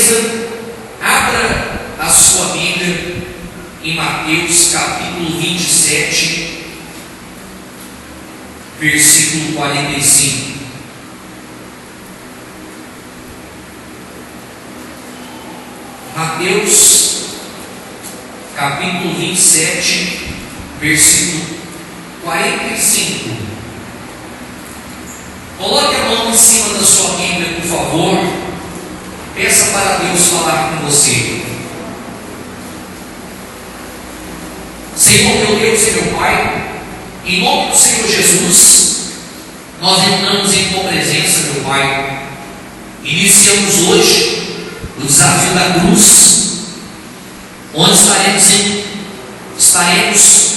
gentileza, abra a sua Bíblia em Mateus capítulo 27, versículo 45. Mateus capítulo 27, versículo 45. Coloque a mão em cima da sua Bíblia, por favor. Peça para Deus falar com você. Senhor, meu Deus e meu Pai, em nome do Senhor Jesus, nós entramos em tua presença, meu Pai. Iniciamos hoje o desafio da cruz, onde estaremos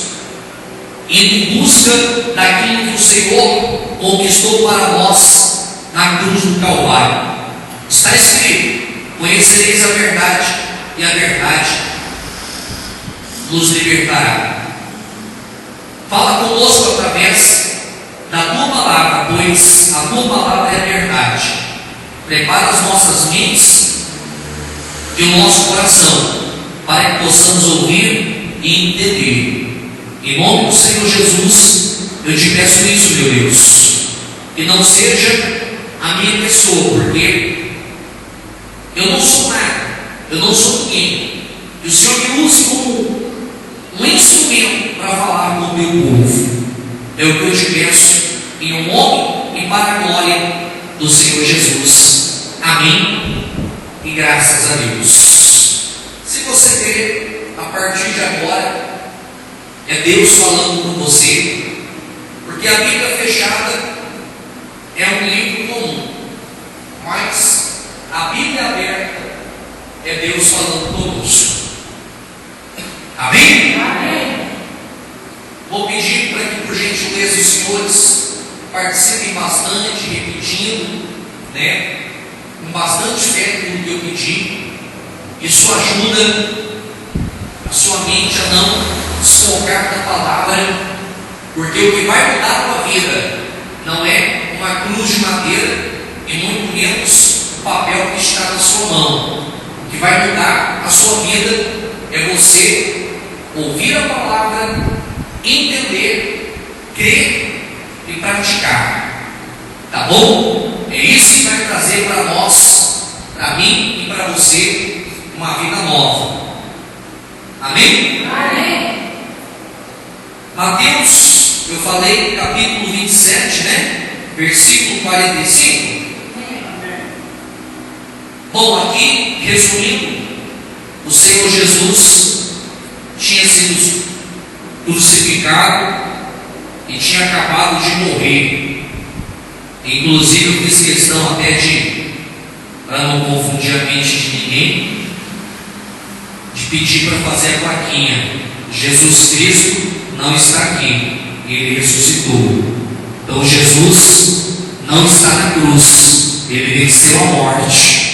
indo em busca daquilo que o Senhor conquistou para nós na cruz do Calvário. Está escrito: conhecereis a verdade, e a verdade nos libertará. Fala conosco através da tua palavra, pois a tua palavra é a verdade. Prepara as nossas mentes e o nosso coração, para que possamos ouvir e entender. Em nome do Senhor Jesus, eu te peço isso, meu Deus, que não seja a minha pessoa, porque eu não sou nada, eu não sou ninguém, e o Senhor me use como um instrumento para falar com o meu povo. É o que eu te peço, em nome e para a glória do Senhor Jesus. Amém. E graças a Deus. Se você ver, a partir de agora, é Deus falando com você, porque a Bíblia fechada é um livro comum, mas a Bíblia aberta é Deus falando conosco. Amém? Amém. Vou pedir para que, por gentileza, os senhores participem bastante, repetindo, com bastante fé no que eu pedi. Isso ajuda a sua mente a não desfocar da palavra, porque o que vai mudar a tua vida não é uma cruz de madeira e muito menos o papel que está na sua mão. O que vai mudar a sua vida é você ouvir a palavra, entender, crer e praticar. Tá bom? É isso que vai trazer para nós, para mim e para você, uma vida nova. Amém? Amém. Mateus, eu falei, capítulo 27, versículo 45. Bom, aqui, resumindo, o Senhor Jesus tinha sido crucificado e tinha acabado de morrer. Inclusive, eu fiz questão até para não confundir a mente de ninguém, de pedir para fazer a plaquinha: Jesus Cristo não está aqui, ele ressuscitou. Então Jesus não está na cruz, ele venceu a morte.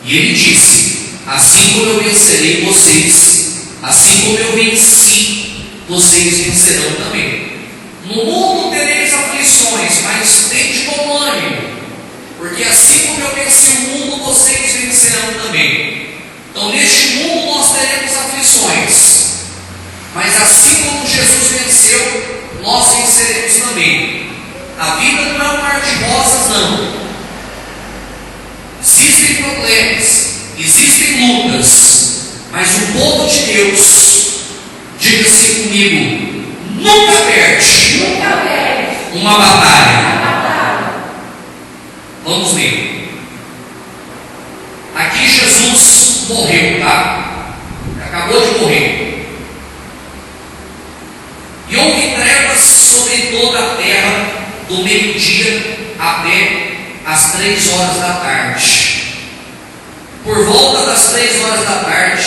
E ele disse: assim como eu vencerei vocês, assim como eu venci, vocês vencerão também. No mundo tereis aflições, mas tende bom ânimo, porque assim como eu venci o mundo, vocês vencerão também. Então neste mundo nós teremos aflições, mas assim como Jesus venceu, nós venceremos também. A vida não é um mar de rosas, não. Existem problemas, existem lutas, mas o povo de Deus, diga-se comigo, nunca perde uma batalha. Vamos ver. Aqui Jesus morreu, tá? Acabou de morrer. E houve trevas sobre toda a terra, do meio-dia até as 3 horas da tarde. Por volta das 3 horas da tarde,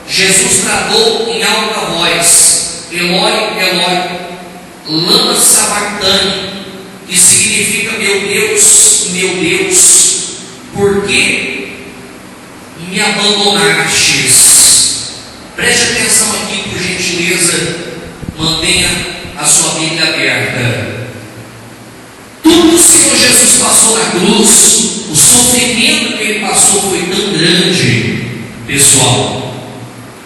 Jesus bradou em alta voz: Eloi, Eloi, lama sabachthani, que significa: meu Deus, por que me abandonastes? Preste atenção aqui, por gentileza, mantenha a sua Bíblia aberta. Tudo Senhor Jesus passou na cruz, o sofrimento que Ele passou foi tão grande, pessoal,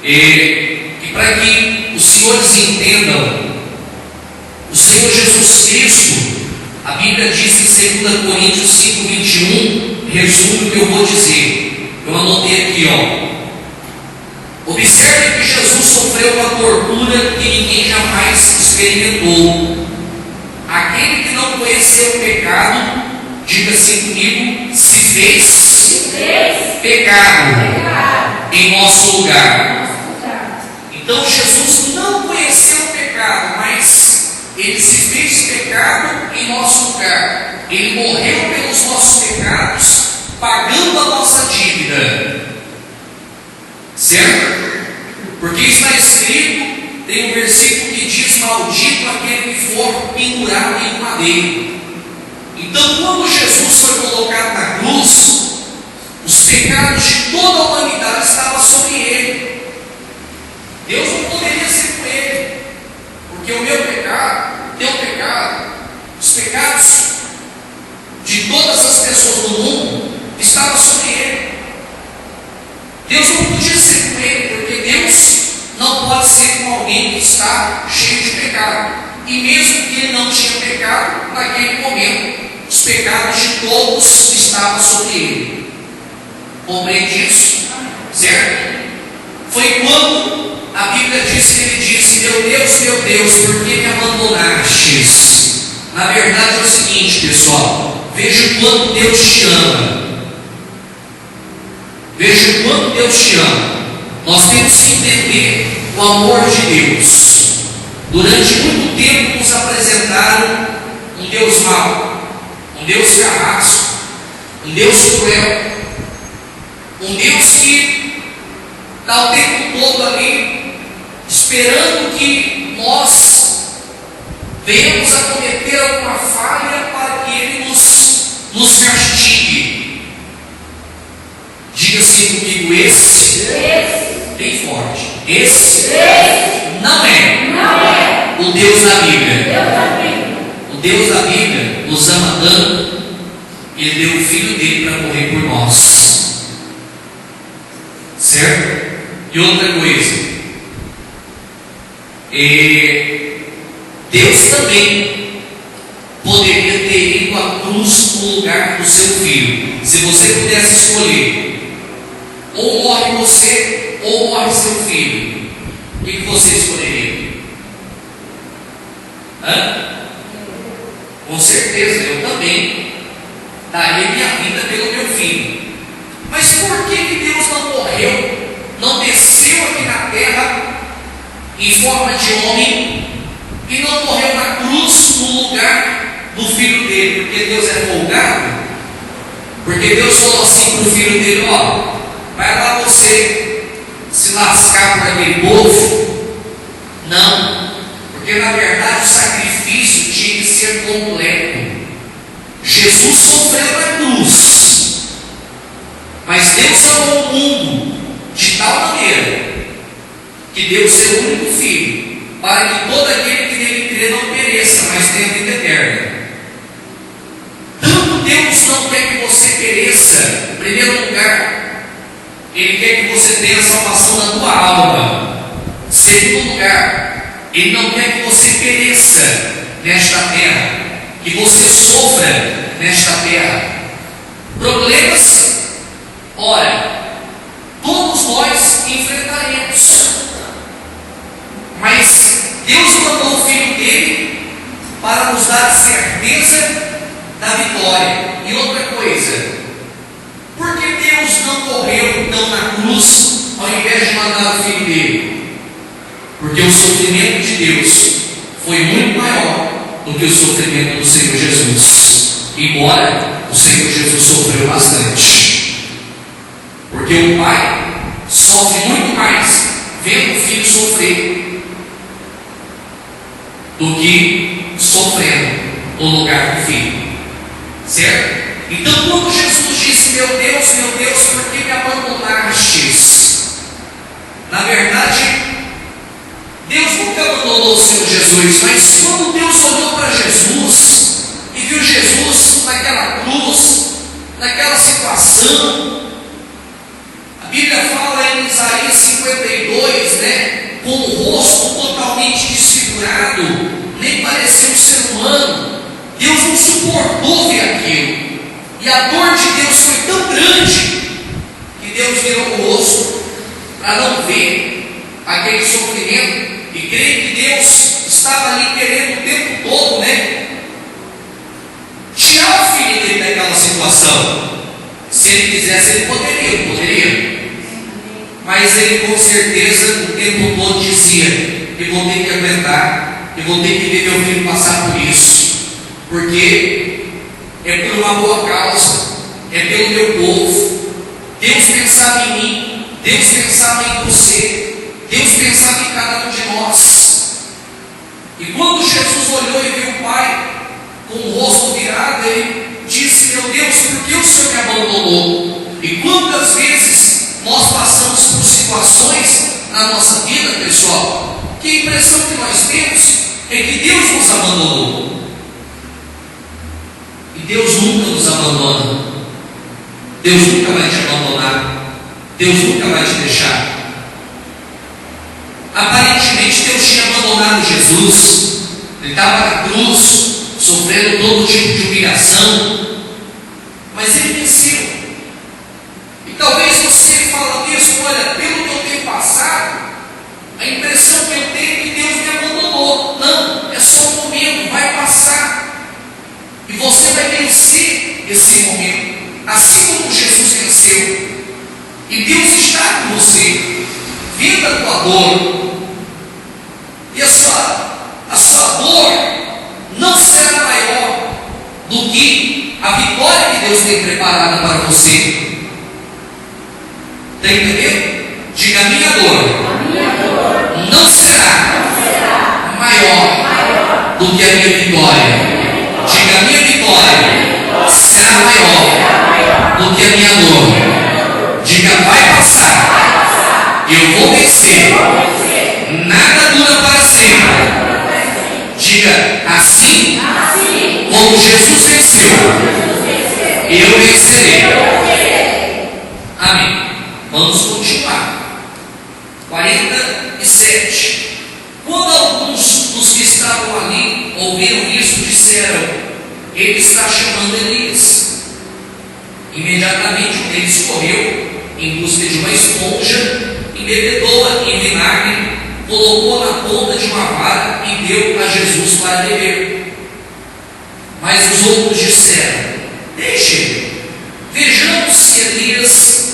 e para que os senhores entendam, o Senhor Jesus Cristo, a Bíblia diz em 2 Coríntios 5:21, resume o que eu vou dizer. Eu anotei aqui, observe que Jesus sofreu uma tortura que ninguém jamais experimentou. Aquele que não conheceu o pecado, diga assim comigo, se fez pecado em nosso lugar. Então Jesus não conheceu o pecado, mas Ele se fez pecado em nosso lugar. Ele morreu pelos nossos pecados, pagando a nossa dívida. Certo? Porque está escrito, tem um versículo que diz: maldito aquele que for pendurado em um madeiro. Então, quando Jesus foi colocado na cruz, os pecados de toda a humanidade estavam sobre Ele. Deus não poderia ser com Ele, porque o meu pecado, teu pecado, os pecados de todas as pessoas do mundo estavam sobre Ele. Deus não podia ser com Ele, porque Deus não pode ser com alguém que está cheio de pecado. E mesmo que Ele não tinha pecado, naquele momento, os pecados de todos estavam sobre Ele. Compreende isso? Certo? Foi quando a Bíblia diz que Ele disse: meu Deus, por que me abandonastes? Na verdade é o seguinte, pessoal, veja o quanto Deus te ama. Veja o quanto Deus te ama. Nós temos que entender o amor de Deus. Durante muito tempo nos apresentaram um Deus mau, um Deus carrasco, um Deus cruel, um Deus que está o tempo todo ali esperando que nós venhamos a cometer alguma falha para que Ele nos castigue. Diga assim comigo: esse, bem forte, esse não é o Deus da Bíblia. O Deus da Bíblia nos ama tanto, Ele deu o Filho dele para morrer por nós. Certo? E outra coisa, Deus também poderia ter ido à cruz no lugar do seu Filho. Se você pudesse escolher, ou morre você, ou morre seu filho, o que você escolheria? Com certeza, eu também daria minha vida pelo meu filho. Mas por que Deus não morreu, não desceu aqui na terra em forma de homem e não morreu na cruz no lugar do filho dele? Porque Deus é folgado? Porque Deus falou assim para o filho dele: vai lá você se lascar para aquele povo? Não, porque na verdade o sacrifício tinha que ser completo. Jesus sofreu na cruz, mas Deus amou o mundo de tal maneira que deu seu único filho, para que todo aquele que nele crê não pereça, mas tenha vida eterna. Tanto Deus não quer que você pereça, em primeiro lugar, Ele quer que você tenha a salvação da tua alma. Segundo lugar, Ele não quer que você pereça nesta terra, que você sofra nesta terra. Problemas, ora, todos nós enfrentaremos, mas Deus mandou o Filho dele para nos dar a certeza da vitória. E outra coisa, por que Deus não morreu então na cruz ao invés de mandar o Filho dele? Porque o sofrimento de Deus foi muito maior do que o sofrimento do Senhor Jesus, embora o Senhor Jesus sofreu bastante. Porque o Pai sofre muito mais vendo o Filho sofrer do que sofrendo no lugar do Filho. Certo? Então, quando Jesus disse: meu Deus, por que me abandonastes? Na verdade, Deus nunca abandonou o Senhor Jesus, mas quando Deus olhou para Jesus e viu Jesus naquela cruz, naquela situação. A Bíblia fala em Isaías 52, né? Com o rosto totalmente desfigurado, nem parecia um ser humano. Deus não suportou ver aquilo. E a dor de Deus foi tão grande que Deus virou o rosto para não ver aquele sofrimento. E creio que Deus estava ali querendo o tempo todo, né? Tirar o filho dele daquela situação. Se ele quisesse, ele poderia. Mas ele com certeza o tempo todo dizia: eu vou ter que aguentar, eu vou ter que ver meu filho passar por isso, porque é por uma boa causa, é pelo meu povo. Deus pensava em mim, Deus pensava em você, Deus pensava em cada um de nós. E quando Jesus olhou e viu o Pai com o rosto virado, ele disse: meu Deus, por que o Senhor me abandonou? E quantas vezes nós passamos por situações na nossa vida, pessoal, que a impressão que nós temos é que Deus nos abandonou. E Deus nunca nos abandona. Deus nunca vai te abandonar. Deus nunca vai te deixar. Aparentemente Deus tinha abandonado Jesus. Ele estava na cruz, sofrendo todo tipo de humilhação, mas ele venceu. E talvez você fale: Deus, olha, pelo que eu tenho passado, a impressão que eu tenho é que Deus me abandonou. Não, é só um momento, vai passar. E você vai vencer esse momento, assim como Jesus venceu. E Deus está com você, vendo a tua dor. E a sua dor não será maior do que a vitória que Deus tem preparada para você. Está entendendo? Diga: a minha dor não será maior do que a minha vitória. Diga: a minha vitória será maior do que a minha dor. Diga: vai passar, eu vou vencer. Nada dura para sempre. Diga: assim como Jesus venceu, eu vencerei. Amém. Vamos continuar. 47. Quando alguns dos que estavam ali ouviram isso, disseram: ele está chamando Elias. Imediatamente um deles correu em busca de uma esponja, embebedou-a em vinagre, colocou na ponta de uma vara e deu a Jesus para beber. Mas os outros disseram: deixe-me, vejamos se Elias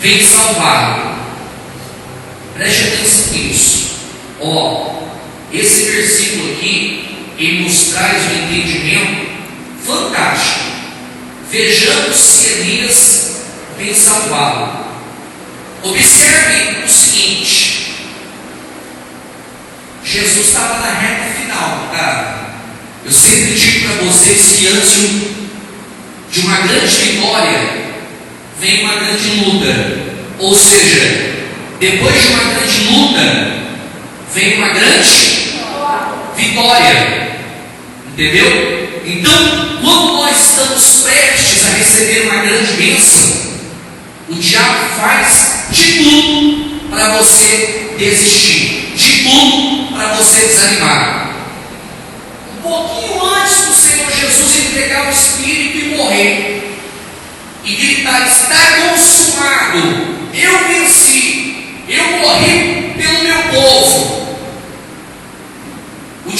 vem salvá-lo. Preste atenção nisso. Esse versículo aqui, ele nos traz um entendimento fantástico. Vejamos se Elias vem salvá-lo. Observe o seguinte: Jesus estava na reta final, tá? Eu sempre digo para vocês que antes de uma grande vitória vem uma grande luta. Ou seja, depois de uma grande luta vem uma grande vitória. Entendeu? Então, quando nós estamos prestes a receber uma grande bênção, o diabo faz de tudo para você desistir, de tudo para você desanimar. Um pouquinho antes do Senhor Jesus entregar o Espírito e morrer, e gritar: está consumado, eu venci, eu morri pelo meu povo. O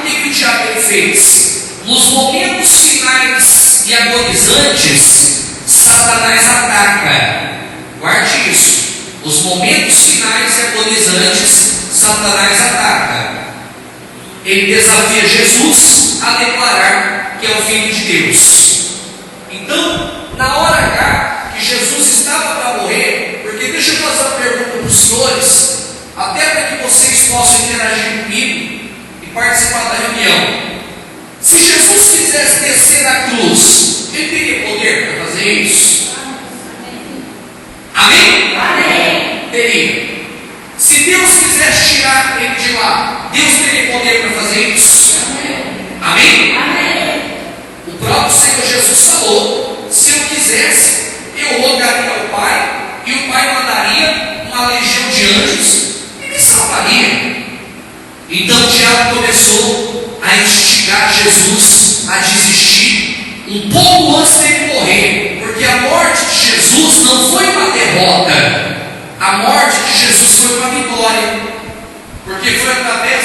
que o diabo fez? Nos momentos finais e agonizantes, Satanás ataca. Guarde isso. Os momentos finais e agonizantes, Satanás ataca. Ele desafia Jesus a declarar que é o Filho de Deus. Então, na hora H que Jesus estava para morrer, porque deixa eu fazer uma pergunta para os senhores, até para que vocês possam interagir comigo e participar da reunião. Se Jesus quisesse descer da cruz, ele teria poder para fazer isso? Amém? Amém. Teria. Se Deus quisesse tirar ele de lá, Deus teria poder para fazer isso? Amém? Amém. Amém. diabo começou a instigar Jesus a desistir um pouco antes dele morrer, porque a morte de Jesus não foi uma derrota, a morte de Jesus foi uma vitória, porque foi através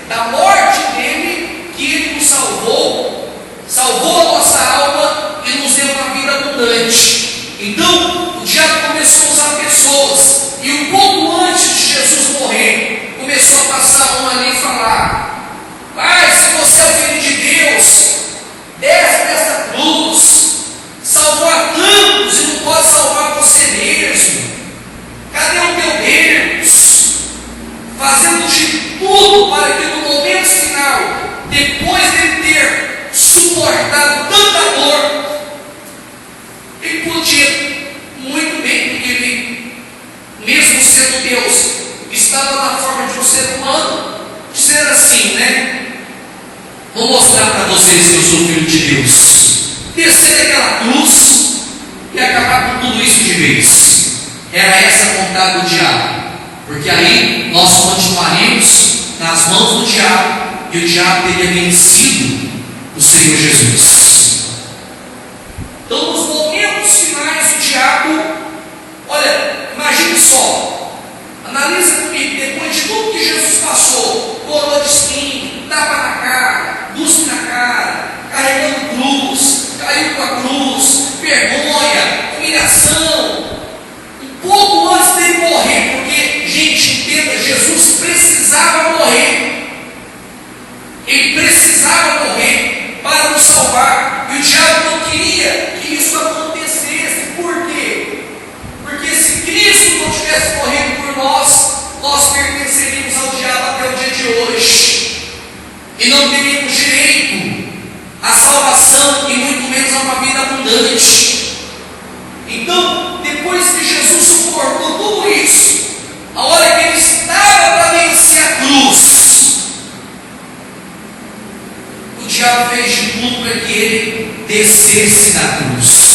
da morte dele que ele nos salvou a nossa alma e nos deu uma vida abundante. Então o diabo começou a usar pessoas, e um pouco antes de Jesus morrer, começou a passar a mão ali e falar: Pai, se você é o Filho de Deus, desce dessa cruz, salvou a tantos e não pode salvar você mesmo. Cadê o teu Deus? Fazendo de tudo para que no momento final, depois de ter suportado tanta dor, ele podia muito bem, porque ele, mesmo sendo Deus, estava na forma de um ser humano, dizer assim, né? Vou mostrar para vocês que eu sou filho de Deus. Descer daquela cruz e acabar com tudo isso de vez. Era essa a vontade do diabo, porque aí nós continuaríamos nas mãos do diabo e o diabo teria vencido o Senhor Jesus. Então, nos momentos finais, o diabo, olha, imagine só, analisa comigo, depois de tudo que Jesus passou, coroa de espinho, tapa na cara, busca na cara, carregando cruz, caiu com a cruz, vergonha, humilhação, um pouco antes dele morrer, porque, gente, entenda, Jesus precisava morrer, ele precisava morrer para nos salvar, e o diabo não queria que isso acontecesse. Por quê? Porque se Cristo não tivesse morrido por nós, nós pertenceríamos ao diabo até o dia de hoje, e não teríamos direito à salvação, e muito menos a uma vida abundante. Então, depois que Jesus suportou tudo isso, a hora que ele estava para vencer a cruz, o diabo fez de tudo para que ele descesse da cruz.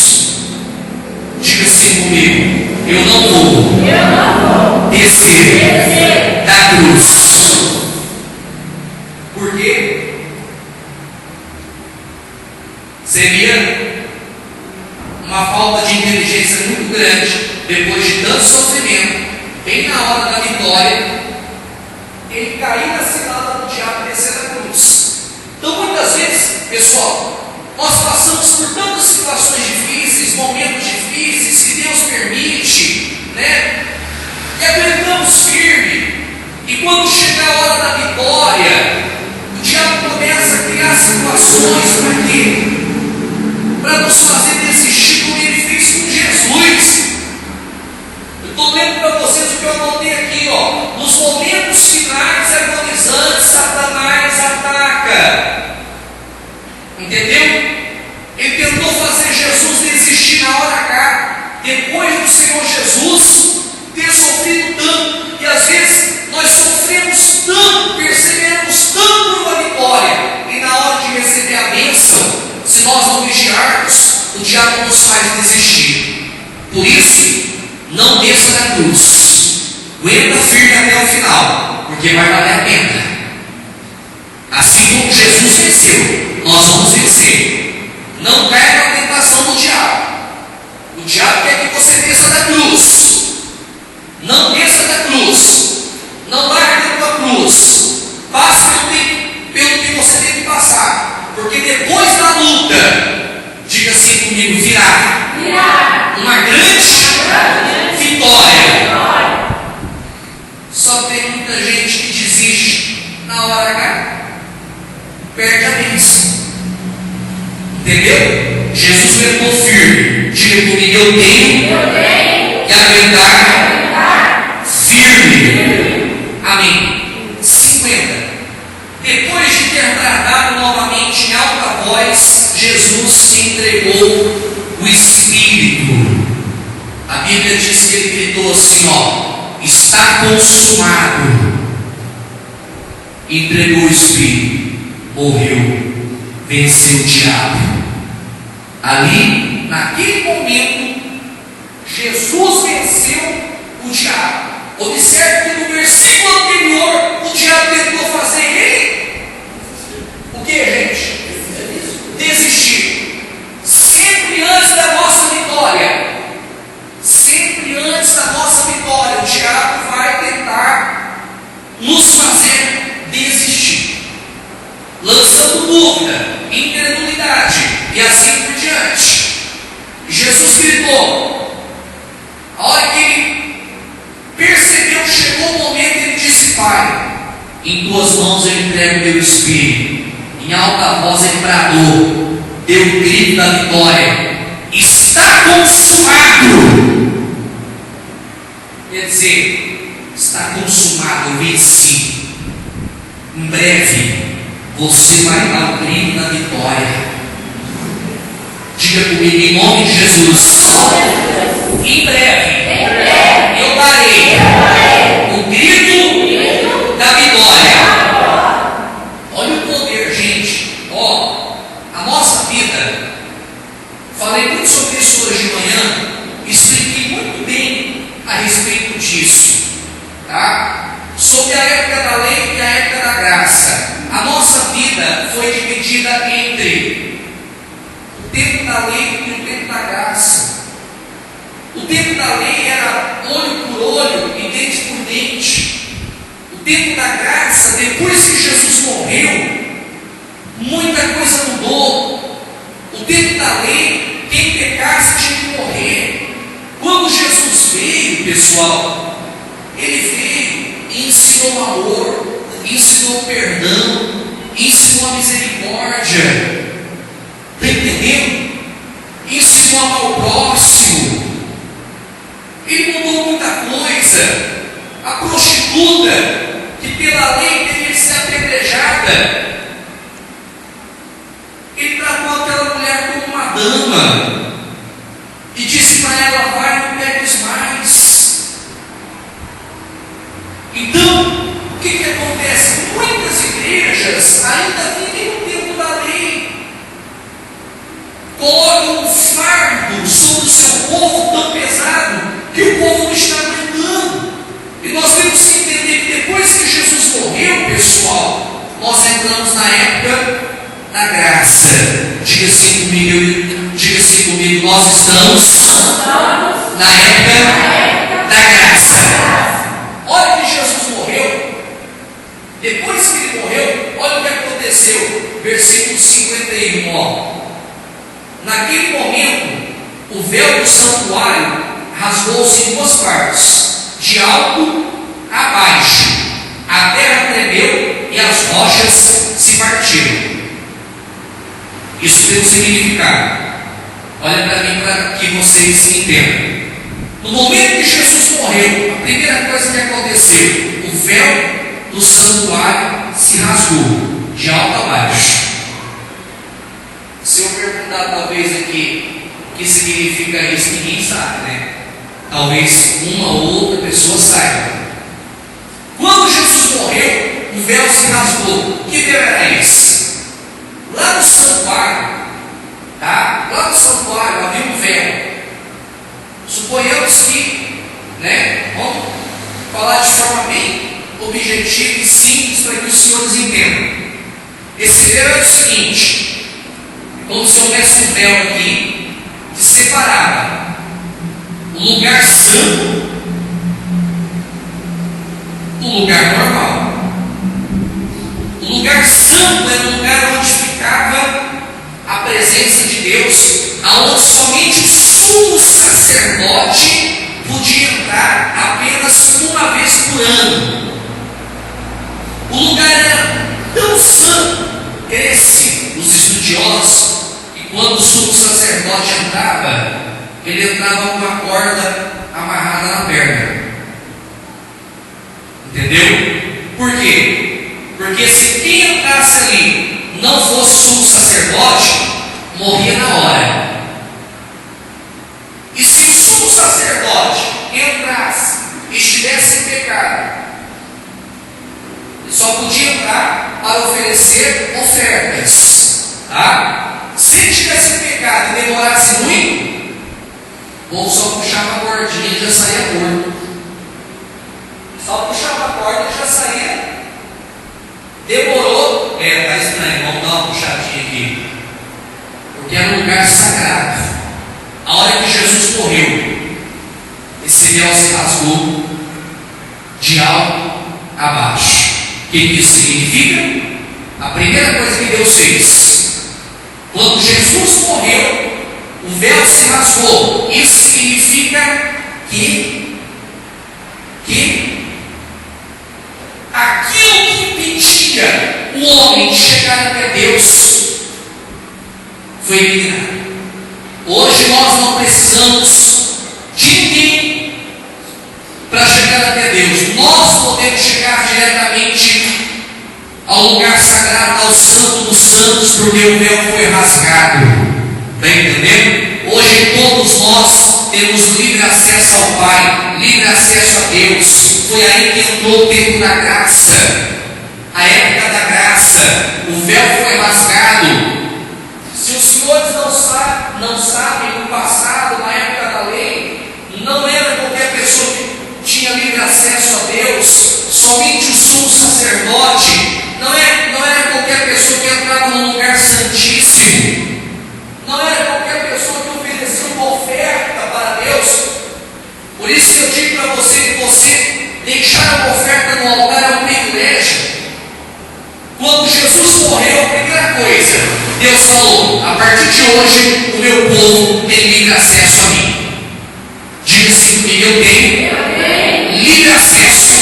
Diga assim comigo: eu não vou descer da cruz. Por quê? Seria uma falta de inteligência muito grande, depois de tanto sofrimento, bem na hora da vitória, ele cair na cilada do diabo e descer da cruz. Então, muitas vezes, pessoal, nós passamos por tantas situações difíceis, momentos difíceis que Deus permite, né? E aguentamos firme. E quando chega a hora da vitória, o diabo começa a criar situações para quê? Para nos fazer desistir, como ele fez com Jesus. Eu estou lendo para vocês o que eu anotei aqui, ó. Nos momentos finais e agonizantes, Satanás ataca. Entendeu? Ele tentou fazer Jesus desistir na hora H, depois do Senhor Jesus ter sofrido tanto, e às vezes nós sofremos tanto, percebemos tanto por uma vitória, e na hora de receber a bênção, se nós não vigiarmos, o diabo nos faz desistir. Por isso, não desça da cruz, aguenta firme até o final, porque vai valer a pena. Assim como Jesus venceu, nós vamos vencer. Não caia na tentação do diabo. O diabo quer que você desça da cruz. Não desça da cruz. Não largue da tua cruz. Passe pelo que você tem que passar. Porque depois da luta, diga assim comigo, virá uma grande vitória. Só tem muita gente que desiste na hora H. Perde a bênção. Entendeu? Jesus aguentou firme. Diga comigo, eu tenho que aguentar firme. Amém. 50. Depois de ter bradado novamente em alta voz, Jesus entregou o Espírito. A Bíblia diz que ele gritou assim, ó: está consumado. Entregou o Espírito, morreu, venceu o diabo. Ali, naquele momento, Jesus venceu o diabo. Observe que no versículo anterior, o diabo tentou fazer ele lançando dúvida, incredulidade e assim por diante. Jesus gritou. A hora que ele percebeu, chegou o momento, ele disse: Pai, em tuas mãos eu entrego o meu espírito. Em alta voz ele bradou, deu o grito da vitória: está consumado. Quer dizer, está consumado, eu venci. Em breve você vai dar o grito da vitória. Diga comigo, em nome de Jesus. Em breve eu darei o grito da vitória. Olha o poder, gente. A nossa vida, falei muito sobre isso hoje de manhã, expliquei muito bem a respeito disso, tá? Sobre a época da lei e a época da graça. A nossa vida foi dividida entre o tempo da lei e o tempo da graça. O tempo da lei era olho por olho e dente por dente. O tempo da graça, depois que Jesus morreu, muita coisa mudou. O tempo da lei, quem pecasse tinha que morrer. Quando Jesus veio, pessoal, ele veio e ensinou amor, ensinou perdão, ensinou a misericórdia. Está entendendo? Ensinou a amar o próximo. Ele mudou muita coisa. A prostituta, que pela lei deveria ser apedrejada, ele tratou aquela mulher como uma dama e disse para ela: vai, não pegues mais. Então, o que acontece? Muitas igrejas ainda vivem no tempo da lei, colocam um fardo sobre o seu povo tão pesado que o povo não está aguentando. E nós temos que entender que depois que Jesus morreu, pessoal, nós entramos na época da graça. Diga assim comigo, nós estamos na época da graça. Olha que Jesus morreu. Depois que ele morreu, olha o que aconteceu. Versículo 51, naquele momento, o véu do santuário rasgou-se em duas partes, de alto a baixo. A terra tremeu e as rochas se partiram. Isso tem um significado. Olha para mim para que vocês entendam. No momento que Jesus morreu, a primeira coisa que aconteceu, o véu do santuário se rasgou, de alto a baixo. Se eu perguntar talvez aqui o que significa isso, ninguém sabe, né? Talvez uma ou outra pessoa saiba. Quando Jesus morreu, o véu se rasgou. Que véu era esse? Lá no santuário, tá? Lá no santuário havia um véu. Suponhamos que, vamos falar de forma bem objetiva e simples para que os senhores entendam. Esse véu é o seguinte: como se houvesse um véu aqui que separava o lugar santo do lugar normal. O lugar santo era o lugar onde ficava a presença de Deus, aonde somente o sumo sacerdote podia entrar apenas uma vez por ano. O lugar era tão santo, cresce os estudiosos, que quando o sumo sacerdote entrava, ele entrava com uma corda amarrada na perna. Entendeu? Por quê? Porque se quem entrasse ali não fosse sumo sacerdote, morria na hora. E se o sumo sacerdote entrasse e estivesse em pecado, ele só podia entrar para oferecer ofertas, tá? Se ele estivesse em pecado e demorasse muito, o povo só puxava a cordinha e já saía morto. Só puxava a corda e já saía. Demorou, tá estranho, vamos dar uma puxadinha aqui, porque era um lugar sagrado. A hora que Jesus morreu, esse véu se rasgou de alto a baixo. O que isso significa? A primeira coisa que Deus fez, quando Jesus morreu, o véu se rasgou. Isso significa que aquilo que impedia o homem de chegar até Deus foi eliminado. Hoje nós não precisamos de ninguém para chegar até Deus. Nós podemos chegar diretamente ao lugar sagrado, ao Santo dos Santos, porque o véu foi rasgado. Está entendendo? Hoje todos nós temos livre acesso ao Pai, livre acesso a Deus. Foi aí que entrou o tempo da graça, a época da graça. O véu foi rasgado. Se os senhores não sabem, no passado, na época da lei, não era qualquer pessoa que tinha livre acesso a Deus, somente o sumo sacerdote. Não era qualquer pessoa que entrava no lugar santíssimo. Não era qualquer pessoa que oferecia uma oferta para Deus. Por isso que eu digo para você que você deixar uma oferta no altar é um privilégio. Quando Jesus morreu, a primeira coisa, Deus falou: a partir de hoje o meu povo tem livre acesso a mim. Diga assim comigo: eu tenho livre acesso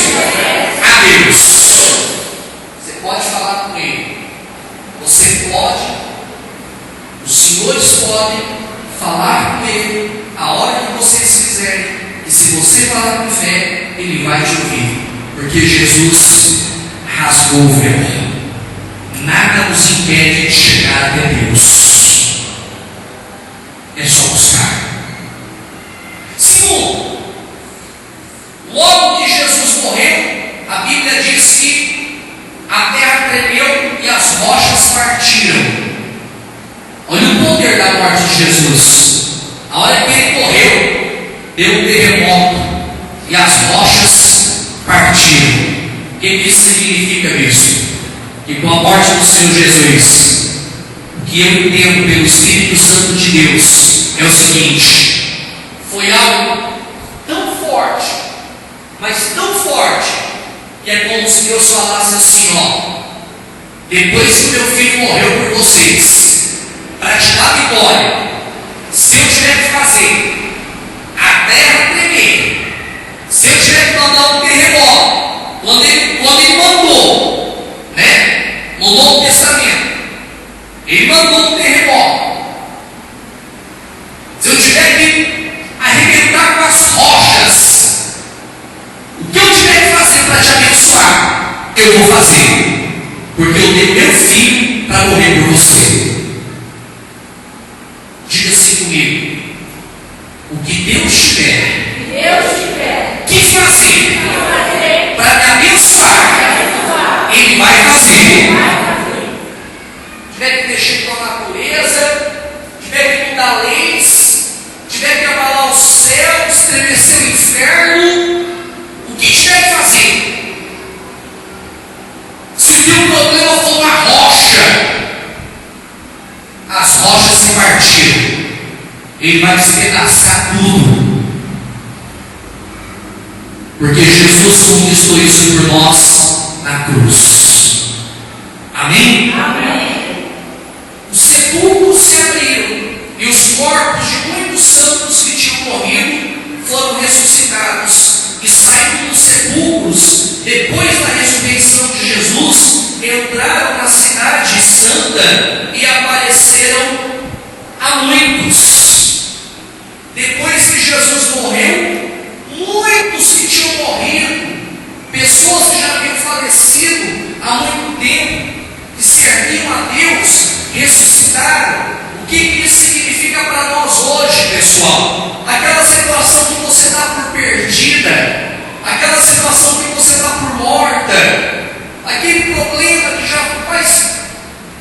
a Deus. Você pode falar com Ele. Você pode, os senhores podem falar com Ele a hora que vocês quiserem. E se você falar com fé, Ele vai te ouvir. Porque Jesus rasgou o véu. Nada nos impede de chegar até Deus. É só buscar. Segundo, logo que Jesus morreu, a Bíblia diz que a terra tremeu e as rochas partiram. Olha o poder da morte de Jesus. A hora que ele morreu, deu um terremoto e as rochas partiram. O que isso significa, bispo? Que com a morte do Senhor Jesus, o que eu entendo pelo Espírito Santo de Deus é o seguinte: foi algo tão forte, mas tão forte, que é como se Deus falasse assim: ó, depois que meu filho morreu por vocês, para te dar vitória, se eu tiver que fazer a terra tremer, se eu tiver que mandar um terremoto, quando ele mandou, né? No Novo Testamento, ele mandou um terremoto. Se eu tiver que arrebentar com as rochas, o que eu tiver que fazer para te abençoar, eu vou fazer, porque eu dei meu filho para morrer por você. Diga assim comigo: o que Deus tiver que fazer para me abençoar, Ele vai fazer. Tiver que mexer com a natureza, tiver que mudar leis, tiver que abalar o céu, estremecer o inferno, o que tiver que fazer. Se o teu problema for uma rocha, as rochas se partiram, Ele vai despedaçar tudo, porque Jesus conquistou isso por nós na cruz. Amém? Amém. Os sepulcros se abriram e os corpos de muitos santos que tinham morrido foram ressuscitados, e saindo dos sepulcros, depois da ressurreição de Jesus, entraram na cidade santa e apareceram a muitos. Depois que Jesus morreu, muitos que tinham morrido, pessoas que já haviam falecido há muito tempo, que serviam a Deus, ressuscitaram. O que isso significa para nós hoje, pessoal? Aquela situação que você dá por perdida, aquela situação que você dá por morta, aquele problema que já faz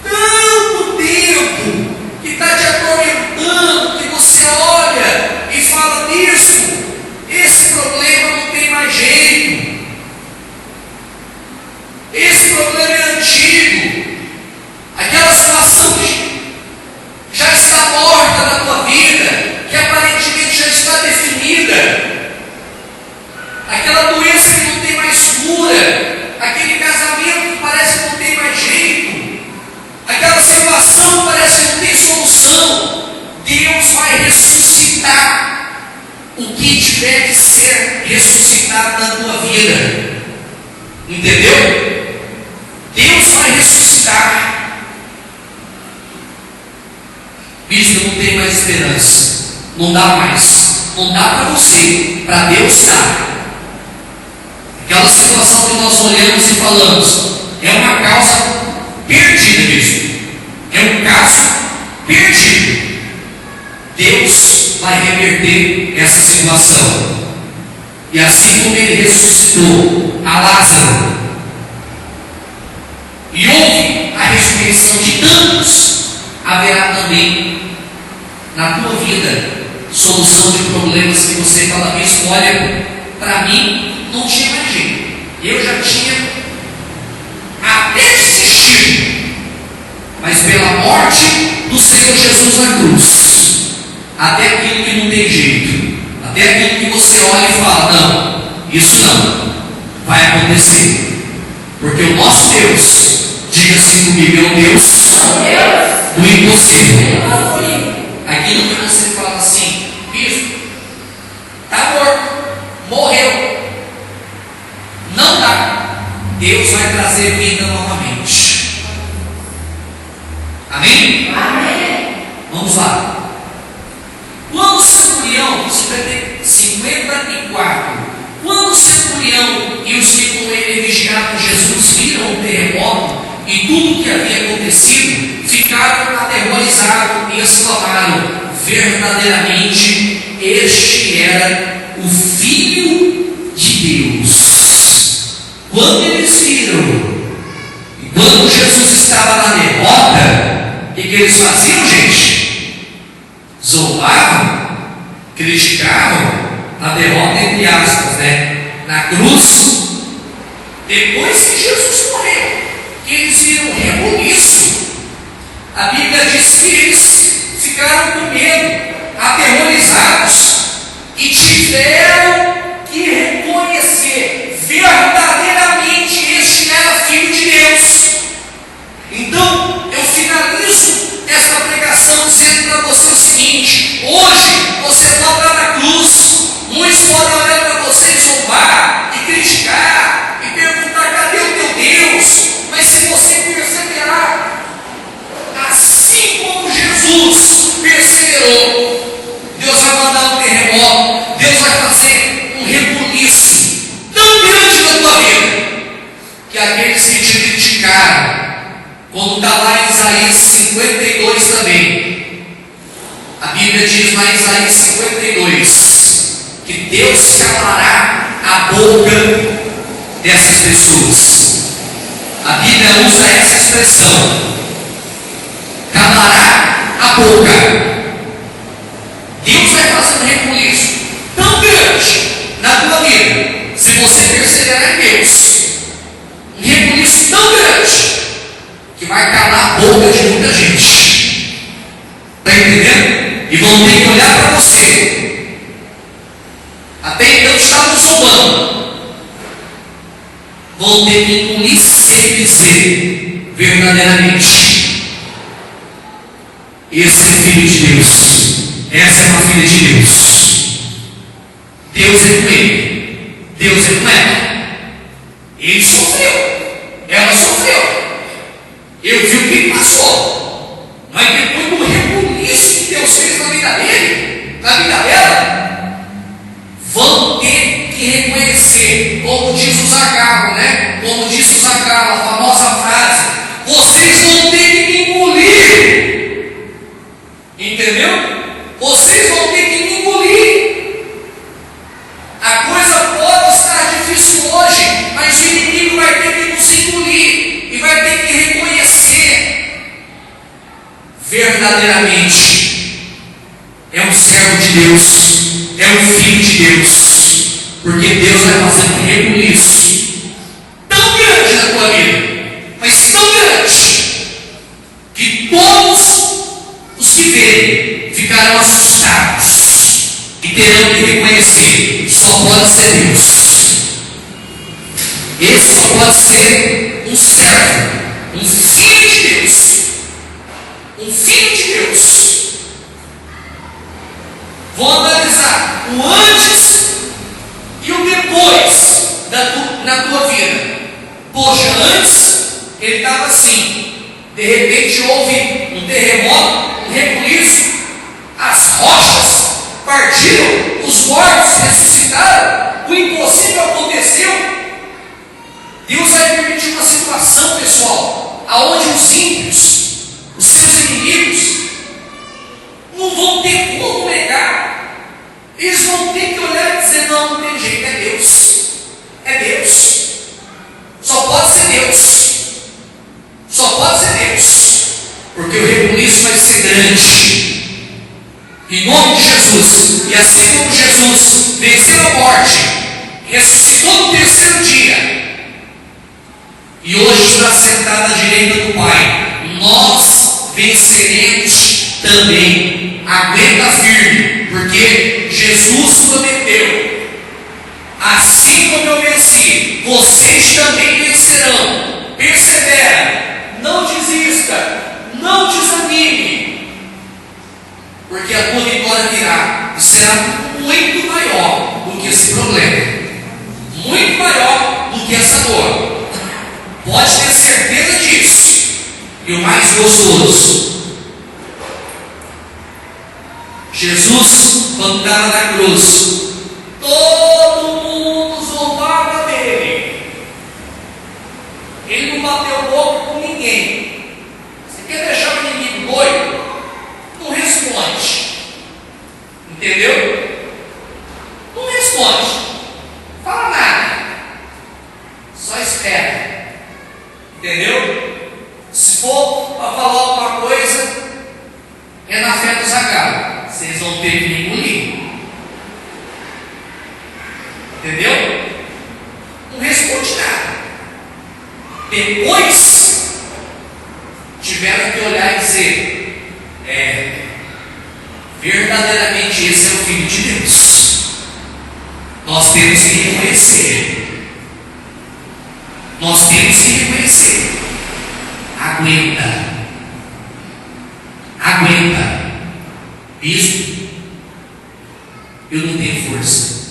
tanto tempo que está te atormentando, que você olha e fala: bispo, esse problema não tem mais jeito, esse problema é antigo, aquela situação que já está morta na tua vida, que aparentemente esperança. Não dá mais. Não dá para você, para Deus dá. Aquela situação que nós olhamos e falamos, é uma causa perdida mesmo. É um caso perdido. Deus vai reverter essa situação. E assim como Ele ressuscitou a Lázaro, e houve a ressurreição de tantos, haverá também na tua vida solução de problemas que você fala mesmo. Olha, para mim não tinha mais jeito, eu já tinha até desistido, mas pela morte do Senhor Jesus na cruz, até aquilo que não tem jeito, até aquilo que você olha e fala, não, isso não vai acontecer, porque o nosso Deus, diga assim comigo, é o Deus do impossível. Aquilo que você fala assim, bispo, está morto, morreu, não dá, Deus vai trazer vida novamente. Amém? Amém. Vamos lá. Quando o centurião, 54, quando o centurião e os que com ele vigiavam Jesus viram o terremoto e tudo o que havia acontecido, ficaram aterrorizados e exclamaram: verdadeiramente este era o Filho de Deus. Quando eles viram, e quando Jesus estava na derrota, o que eles faziam, gente? Zombavam, criticavam a derrota, entre aspas, na cruz. Depois que Jesus morreu, que eles viram um rebuliço, a Bíblia diz que eles ficaram com medo, aterrorizados, e tiveram que reconhecer verdadeiramente este era Filho de Deus. Então eu finalizo esta pregação dizendo para você o seguinte: hoje você pode estar na cruz, muitos podem olhar para você e zombar, e criticar, e perguntar cadê o teu Deus? Mas se você perseverar, assim como Jesus perseverou, Deus vai mandar um terremoto, Deus vai fazer um rebuliço tão grande na tua vida, que aqueles que te criticaram, como está lá em Isaías 52 também, a Bíblia diz lá em Isaías 52, que Deus calará a boca dessas pessoas. A Bíblia usa essa expressão, calará a boca. Deus vai fazer um rebuliço tão grande na tua vida, se você perseverar em Deus, um rebuliço tão grande, que vai calar a boca de muita gente. Está entendendo? E vão ter que olhar para você. Até então estavam zombando, vão ter que engolir seco e dizer verdadeiramente: esse é Filho de Deus, essa é uma filha de Deus. Deus é com ele, Deus é com ela. Ele sofreu, ela sofreu, eu vi o que ele passou, mas depois do rebuliço que Deus fez na vida dele, na vida dela, vão ter que reconhecer, como diz o Zagallo, como diz o Zagallo, a famosa frase: vocês vão ter que me engolir. Entendeu? Vocês vão ter que me engolir. A coisa pode estar difícil hoje, mas o inimigo vai ter que nos engolir e vai ter que reconhecer verdadeiramente é um servo de Deus, é um filho de Deus, porque Deus vai fazer um rebuliço tão grande na tua vida, mas tão grande, que todos os que verem ficarão assustados e terão que reconhecer: só pode ser Deus. Esse só pode ser um servo, um filho de Deus, um filho de Deus. Vou analisar o antes e o depois na tua vida. Poxa, antes ele estava assim, de repente houve um terremoto, um rebuliço, as rochas partiram, os mortos ressuscitaram, o impossível aconteceu. Deus vai permitir uma situação, pessoal, aonde os ímpios, os seus inimigos, não vão ter como negar. Eles vão ter que olhar e dizer: não, não tem jeito, é Deus. É Deus. Só pode ser Deus. Só pode ser Deus. Porque o rebuliço vai ser grande. Em nome de Jesus. E assim como Jesus venceu a morte, ressuscitou no terceiro dia, e hoje está sentado à direita do Pai, nós venceremos também. Aguenta firme, porque Jesus prometeu: assim como eu venci, vocês também vencerão. Persevera, não desista, não desanime, porque a tua vitória virá e será muito maior do que esse problema, muito maior do que essa dor. Pode ter certeza disso. E o mais gostoso, Jesus, quando estava na cruz, todo mundo zombava dele. Ele não bateu boca com ninguém. Você quer deixar o inimigo doido? Não responde. Entendeu? Não responde. Fala nada. Só espera. Entendeu? Se for para falar alguma coisa, é na fé do Zagal. Vocês vão ter que me engolir. Entendeu? Não responde nada. Depois tiveram que olhar e dizer: verdadeiramente esse é o Filho de Deus. Nós temos que reconhecer. Nós temos que reconhecer. Aguenta. Aguenta. Bispo, eu não tenho força.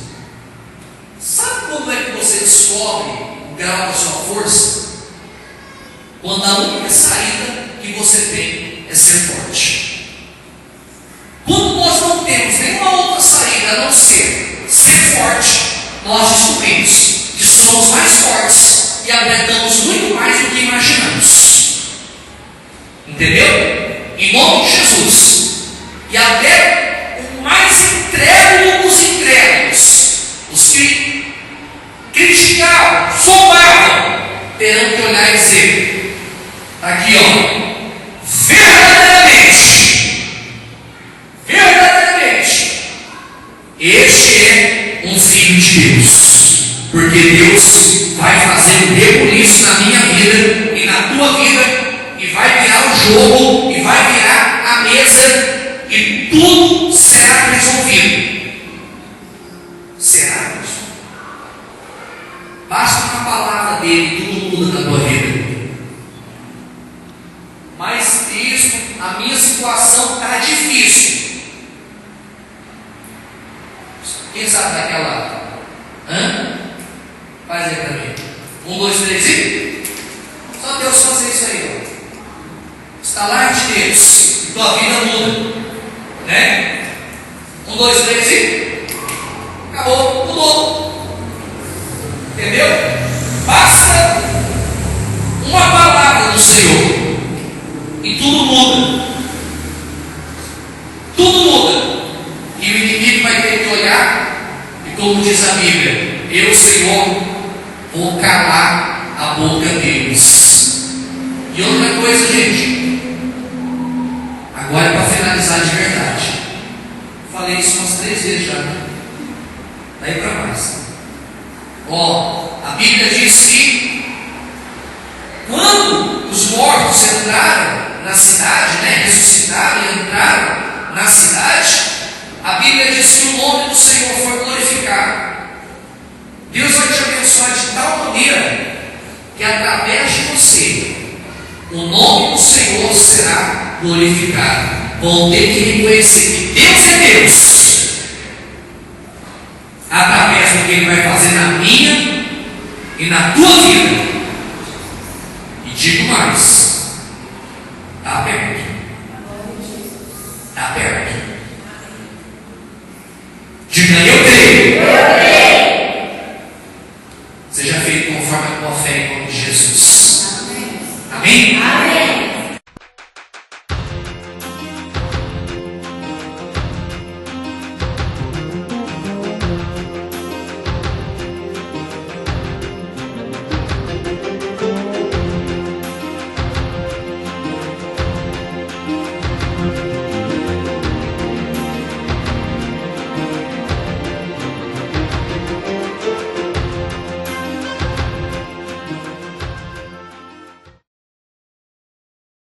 Sabe como é que você descobre o grau da sua força? Quando a única saída que você tem é ser forte. Quando nós não temos nenhuma outra saída a não ser forte, nós descobrimos que somos mais fortes e aguentamos muito mais do que imaginamos. Entendeu? Em nome de Jesus. E até o mais incrédulo dos incrédulos, os que criticavam, zombavam, terão que olhar e dizer: aqui ó, verdadeiramente, este é um Filho de Deus, porque Deus vai fazer um rebuliço na minha vida e na tua vida, e vai virar o jogo, e vai virar a mesa, e tudo será resolvido. Será resolvido. Basta uma palavra dele, tudo muda na tua vida. Mas isso, a minha situação está difícil. Quem sabe daquela? Faz aí para mim. 1, 2, 3 e. Só Deus fazer isso aí, ó. Estalar de Deus, e tua vida muda. Né? 1, 2, 3 e acabou, mudou. Entendeu? Basta uma palavra do Senhor e tudo muda. Tudo muda. E o inimigo vai ter que olhar, e como diz a Bíblia: eu, Senhor, vou calar a boca deles. E outra coisa, gente, agora é para finalizar de verdade. Falei isso umas 3 vezes já, né? Daí para mais. A Bíblia diz que quando os mortos entraram na cidade, né, ressuscitaram e entraram na cidade, a Bíblia diz que o nome do Senhor foi glorificado. Deus vai te abençoar de tal maneira que através de você o nome do Senhor será glorificado. Vão ter que reconhecer que Deus é Deus, através do que Ele vai fazer na minha e na tua vida. E digo mais: